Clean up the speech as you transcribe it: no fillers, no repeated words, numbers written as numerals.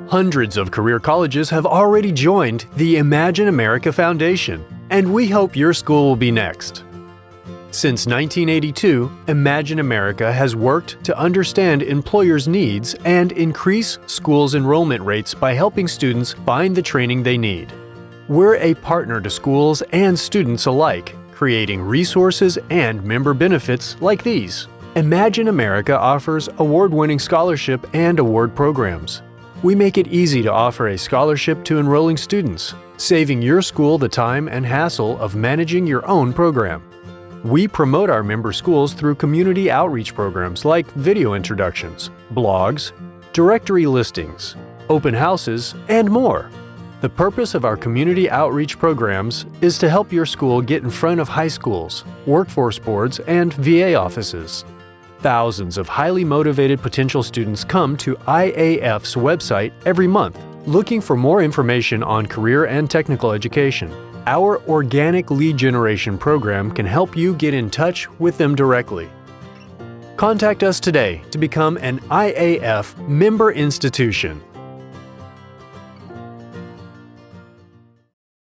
Hundreds of career colleges have already joined the Imagine America Foundation, and we hope your school will be next. Since 1982, Imagine America has worked to understand employers' needs and increase schools' enrollment rates by helping students find the training they need. We're a partner to schools and students alike, creating resources and member benefits like these. Imagine America offers award-winning scholarship and award programs. We make it easy to offer a scholarship to enrolling students, saving your school the time and hassle of managing your own program. We promote our member schools through community outreach programs like video introductions, blogs, directory listings, open houses, and more. The purpose of our community outreach programs is to help your school get in front of high schools, workforce boards, and VA offices. Thousands of highly motivated potential students come to IAF's website every month looking for more information on career and technical education. Our organic lead generation program can help you get in touch with them directly. Contact us today to become an IAF member institution.